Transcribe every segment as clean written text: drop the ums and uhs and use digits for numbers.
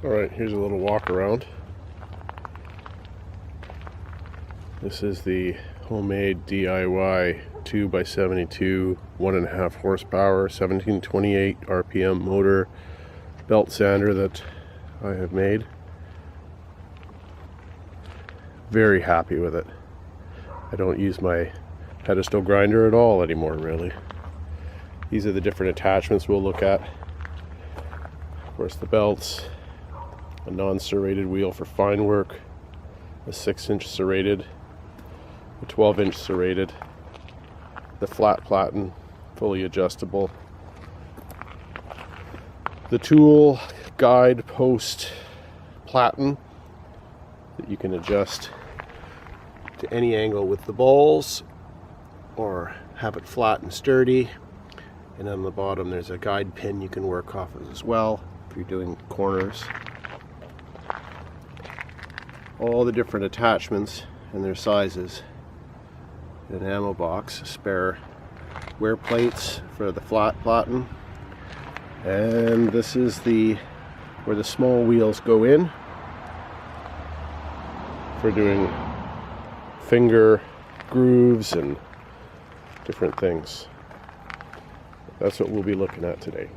Alright, here's a little walk around. This is the homemade DIY 2x72 1.5 horsepower 1728 RPM motor belt sander that I have made. Very happy with it. I don't use my pedestal grinder at all anymore, really. These are the different attachments we'll look at. Of course, the belts, a non-serrated wheel for fine work, a 6-inch serrated, a 12-inch serrated, the flat platen, fully adjustable, the tool guide post platen that you can adjust to any angle with the balls or have it flat and sturdy. And on the bottom there's a guide pin you can work off of as well if you're doing corners. All the different attachments and their sizes. An ammo box, spare wear plates for the flat platen. And this is where the small wheels go in for doing finger grooves and different things. That's what we'll be looking at today.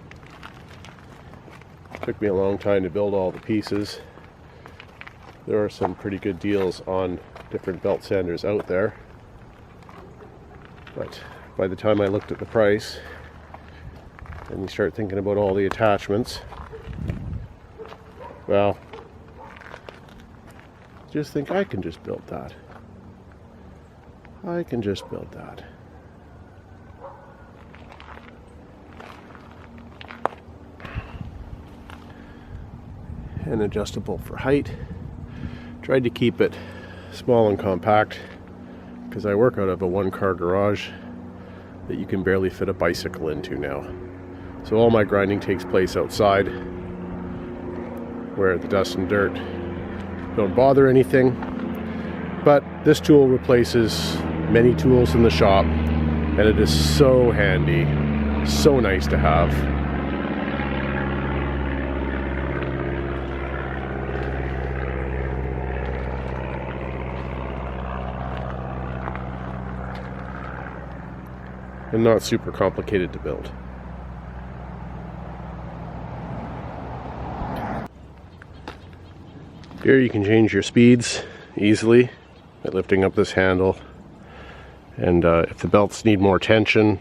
It took me a long time to build all the pieces. There are some pretty good deals on different belt sanders out there, but by the time I looked at the price and you start thinking about all the attachments, well, just think I can just build that. I can just build that. And adjustable for height. Tried to keep it small and compact because I work out of a one-car garage that you can barely fit a bicycle into now. So all my grinding takes place outside where the dust and dirt don't bother anything. But this tool replaces many tools in the shop, and it is so handy, so nice to have. And not super complicated to build. Here you can change your speeds easily by lifting up this handle, and if the belts need more tension,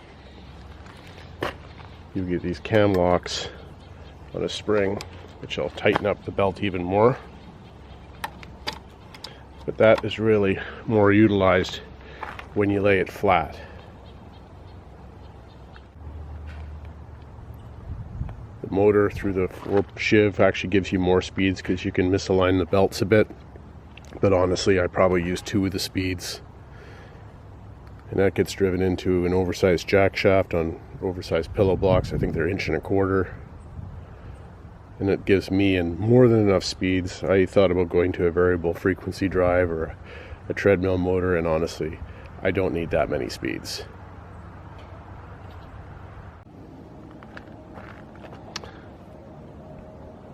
you get these cam locks on a spring which will tighten up the belt even more, but that is really more utilized when you lay it flat. The motor through the 4 shiv actually gives you more speeds because you can misalign the belts a bit, but honestly I probably use 2 of the speeds, and that gets driven into an oversized jack shaft on oversized pillow blocks. I think they're 1.25 inches, and it gives me more than enough speeds. I thought about going to a variable frequency drive or a treadmill motor, and honestly I don't need that many speeds.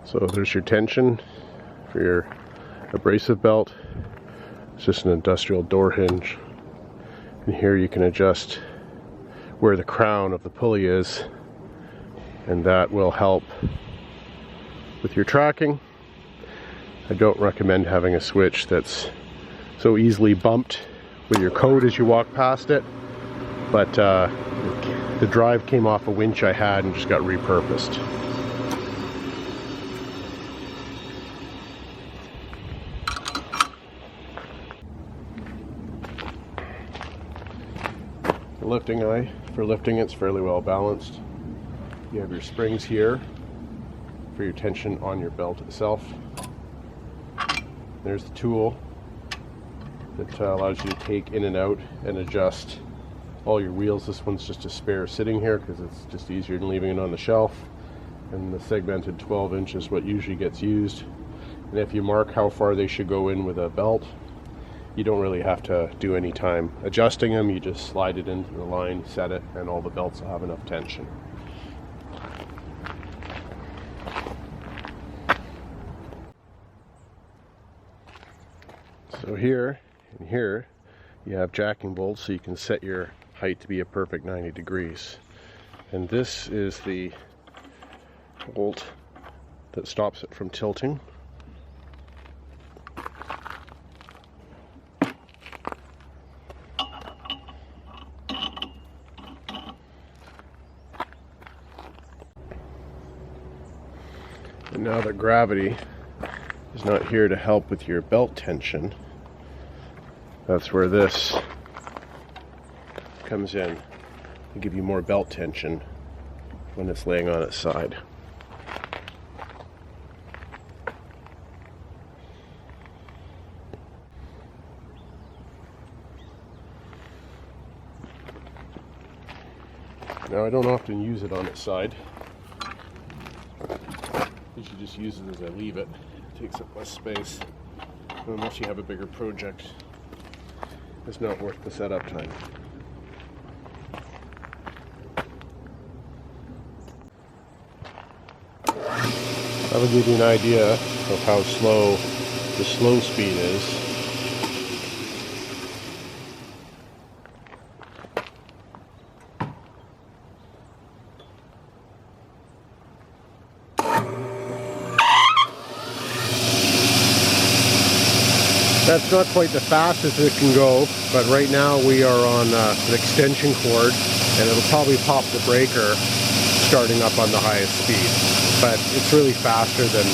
So there's your tension for your abrasive belt. It's just an industrial door hinge. And here you can adjust where the crown of the pulley is, and that will help with your tracking. I don't recommend having a switch that's so easily bumped with your coat as you walk past it, but the drive came off a winch I had and just got repurposed. Lifting eye, for lifting it's fairly well balanced. You have your springs here for your tension on your belt itself. There's the tool that allows you to take in and out and adjust all your wheels. This one's just a spare sitting here because it's just easier than leaving it on the shelf, and the segmented 12-inch is what usually gets used. And if you mark how far they should go in with a belt, you don't really have to do any time adjusting them. You just slide it into the line, set it, and all the belts will have enough tension. So here and here you have jacking bolts, so you can set your height to be a perfect 90 degrees. And this is the bolt that stops it from tilting. And now that gravity is not here to help with your belt tension, that's where this comes in to give you more belt tension when it's laying on its side. Now, I don't often use it on its side. You should just use it as I leave it. It takes up less space. Unless you have a bigger project, it's not worth the setup time. That'll give you an idea of how slow the slow speed is. That's not quite the fastest it can go, but right now we are on an extension cord, and it'll probably pop the breaker starting up on the highest speed. But it's really faster than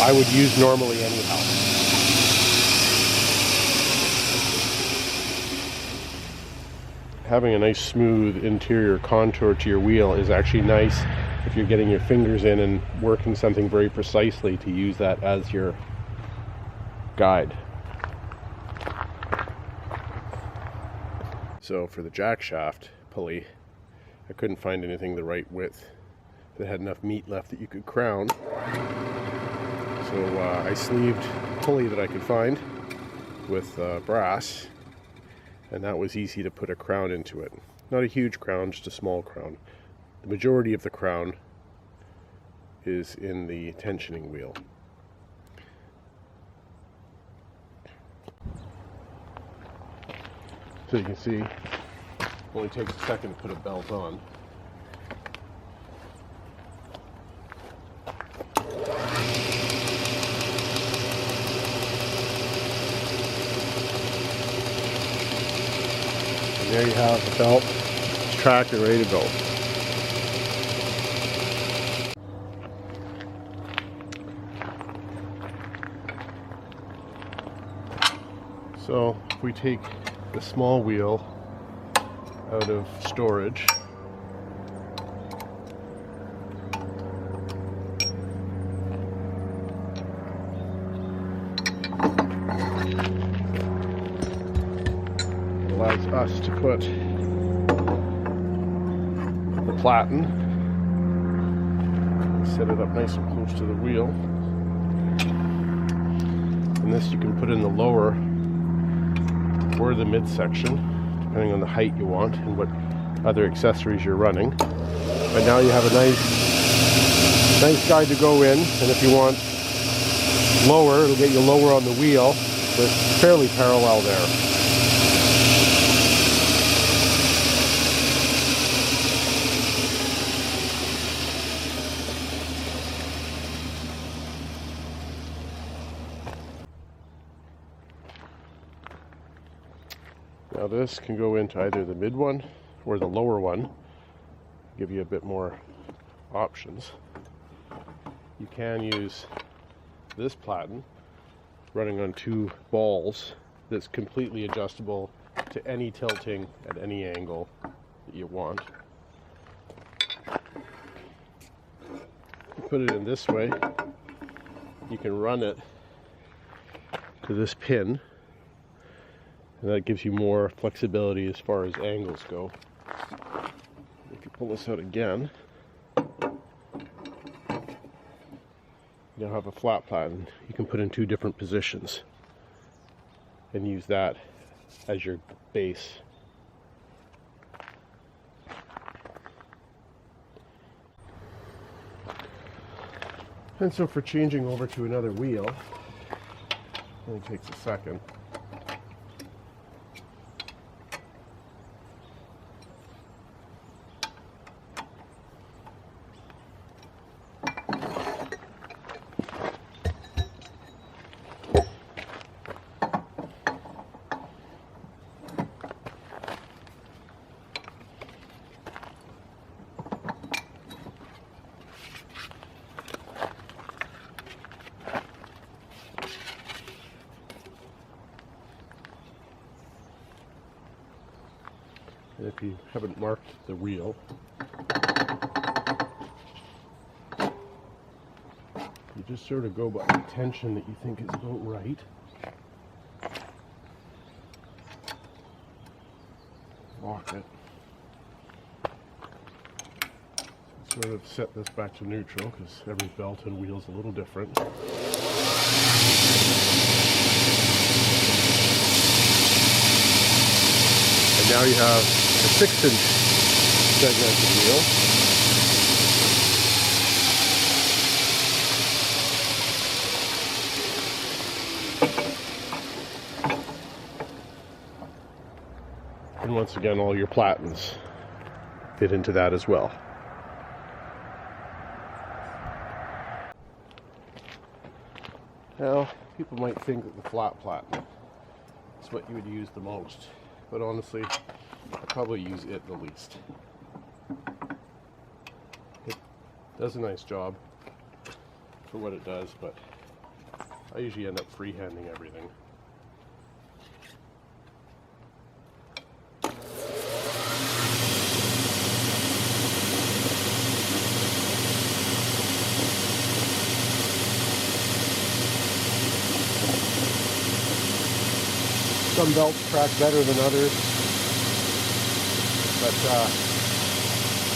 I would use normally anyhow. Having a nice smooth interior contour to your wheel is actually nice if you're getting your fingers in and working something very precisely, to use that as your guide. So for the jack shaft pulley, I couldn't find anything the right width that had enough meat left that you could crown. So I sleeved pulley that I could find with brass, and that was easy to put a crown into it. Not a huge crown, just a small crown. The majority of the crown is in the tensioning wheel. So you can see, it only takes a second to put a belt on. And there you have the belt. It's tracked and ready to go. So if we take the small wheel out of storage, it allows us to put the Platen, set it up nice and close to the wheel, and this you can put in the lower or the midsection, depending on the height you want and what other accessories you're running. But now you have a nice guide to go in, and if you want lower, it'll get you lower on the wheel, but it's fairly parallel there. Now this can go into either the mid one or the lower one, give you a bit more options. You can use this Platen running on two balls that's completely adjustable to any tilting at any angle that you want. You put it in this way, you can run it to this pin, and that gives you more flexibility as far as angles go. If you pull this out again, you now have a flat Platen you can put in two different positions and use that as your base. And so for changing over to another wheel, Only takes a second. And if you haven't marked the wheel, you just sort of go by the tension that you think is about right. Lock it. Sort of set this back to neutral because every belt and wheel is a little different. And now you have a 6-inch segmented wheel. And once again, all your Platens fit into that as well. Now, people might think that the flat Platen is what you would use the most, but honestly, I'd probably use it the least. It does a nice job for what it does, but I usually end up freehanding everything. Some belts track better than others, but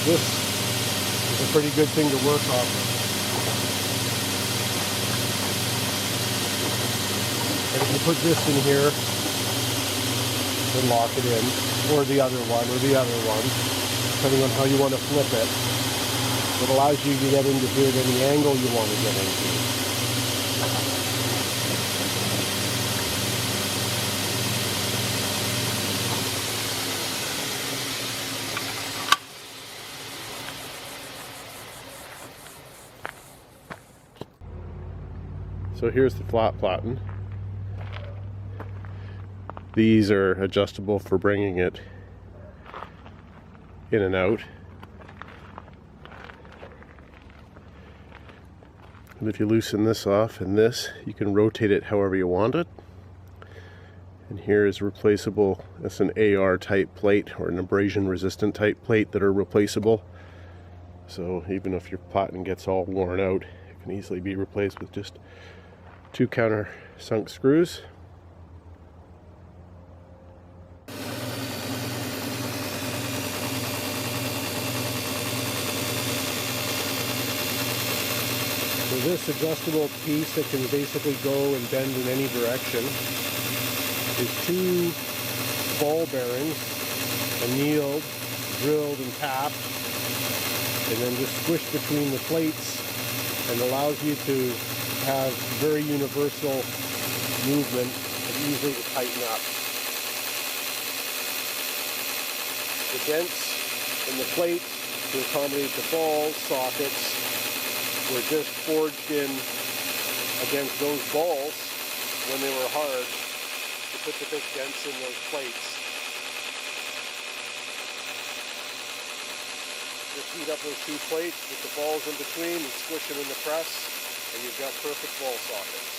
this is a pretty good thing to work off of. And if you put this in here, then lock it in, or the other one, depending on how you want to flip it. It allows you to get into here at any angle you want to get into. So here's the flat Platen. These are adjustable for bringing it in and out. And if you loosen this off and this, you can rotate it however you want it. And here is replaceable. It's an AR type plate or an abrasion resistant type plate that are replaceable. So even if your Platen gets all worn out, it can easily be replaced with just 2 countersunk screws. So this adjustable piece that can basically go and bend in any direction is 2 ball bearings, annealed, drilled and tapped, and then just squished between the plates, and allows you to have very universal movement and easily to tighten up. The dents in the plate to accommodate the ball sockets were just forged in against those balls when they were hard to put the big dents in those plates. Just heat up those 2 plates with the balls in between and squish them in the press, and you've got perfect ball sockets.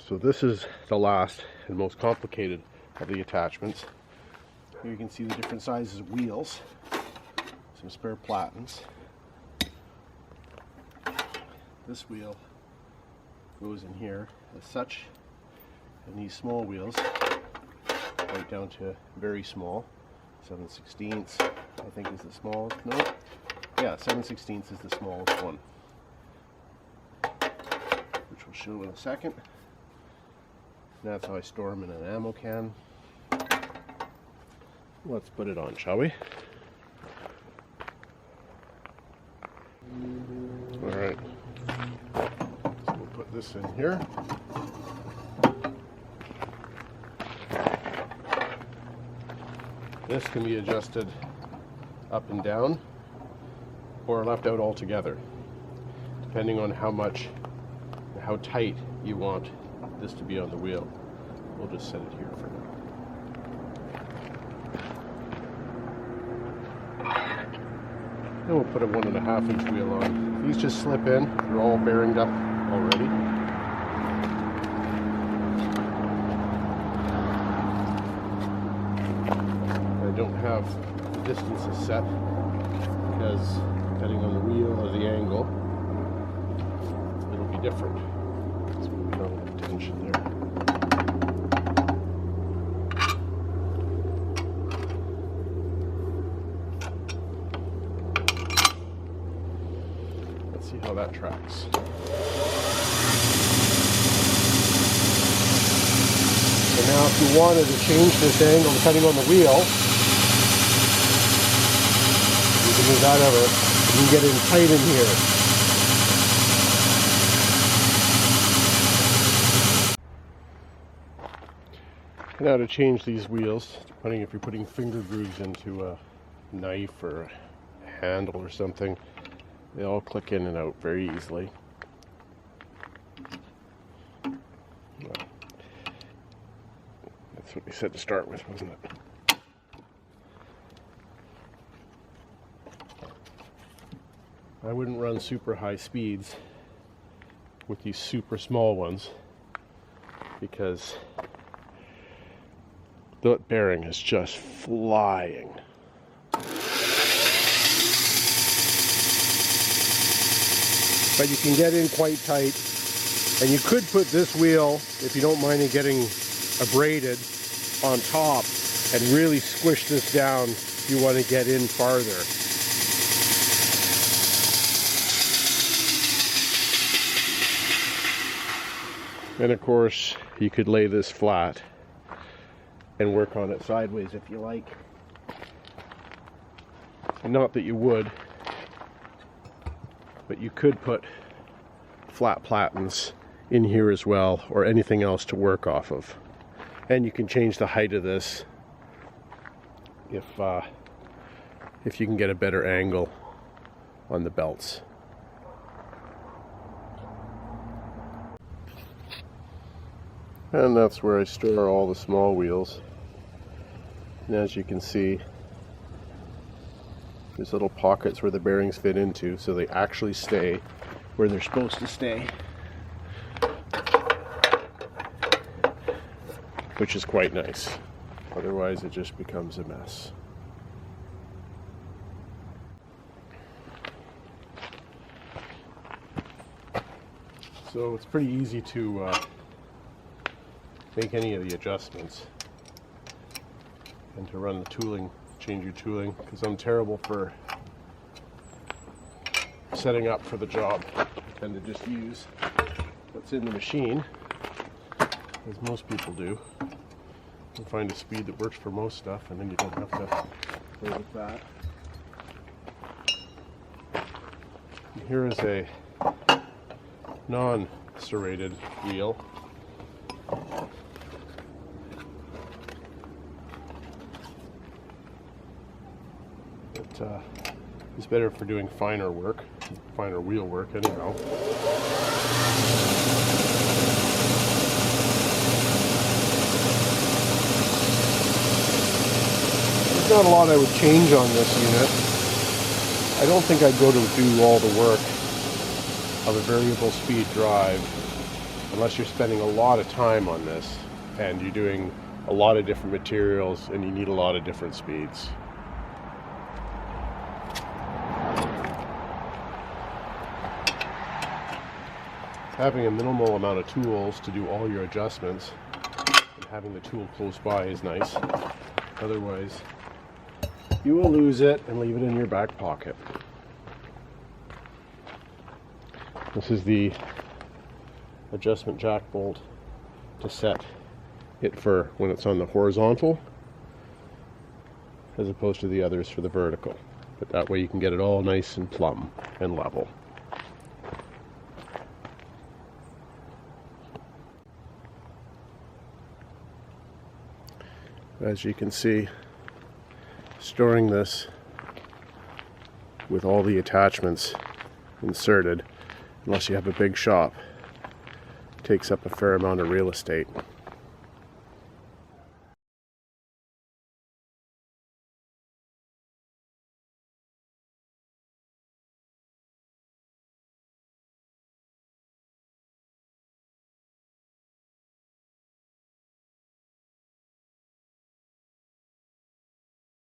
So this is the last and most complicated of the attachments. Here you can see the different sizes of wheels, some spare Platens. This wheel goes in here as such, and these small wheels right down to very small 7/16 I think is the smallest. No, yeah, 7/16 is the smallest one, which we'll show in a second. And that's how I store them in an ammo can. Let's put it on, shall we? Alright, so we'll put this in here. This can be adjusted up and down or left out altogether, depending on how tight you want this to be on the wheel. We'll just set it here for now. And we'll put a 1.5 inch wheel on. These just slip in. They're all bearinged up already. I don't have the distances set because depending on the wheel or the angle, it'll be different. So we don't have tension there. See how that tracks. So now if you wanted to change this angle depending on the wheel, you can do that over. You can get in tight in here. Now to change these wheels, depending if you're putting finger grooves into a knife or a handle or something, they all click in and out very easily. Well, that's what we said to start with, wasn't it? I wouldn't run super high speeds with these super small ones because the bearing is just flying. But you can get in quite tight, and you could put this wheel, if you don't mind it getting abraded, on top and really squish this down if you want to get in farther. And of course, you could lay this flat and work on it sideways if you like. And not that you would, but you could put flat platens in here as well, or anything else to work off of. And you can change the height of this if you can get a better angle on the belts. And that's where I store all the small wheels. And as you can see, there's little pockets where the bearings fit into, so they actually stay where they're supposed to stay, which is quite nice. Otherwise it just becomes a mess. So it's pretty easy to make any of the adjustments and to run the tooling, change your tooling, because I'm terrible for setting up for the job. I tend to just use what's in the machine, as most people do, and find a speed that works for most stuff, and then you don't have to play with that. And here is a non-serrated wheel. It's better for doing finer work, finer wheel work anyhow. There's not a lot I would change on this unit. I don't think I'd go to do all the work of a variable speed drive unless you're spending a lot of time on this and you're doing a lot of different materials and you need a lot of different speeds. Having a minimal amount of tools to do all your adjustments and having the tool close by is nice. Otherwise, you will lose it and leave it in your back pocket. This is the adjustment jack bolt to set it for when it's on the horizontal, as opposed to the others for the vertical. But that way you can get it all nice and plumb and level. As you can see, storing this with all the attachments inserted, unless you have a big shop, takes up a fair amount of real estate.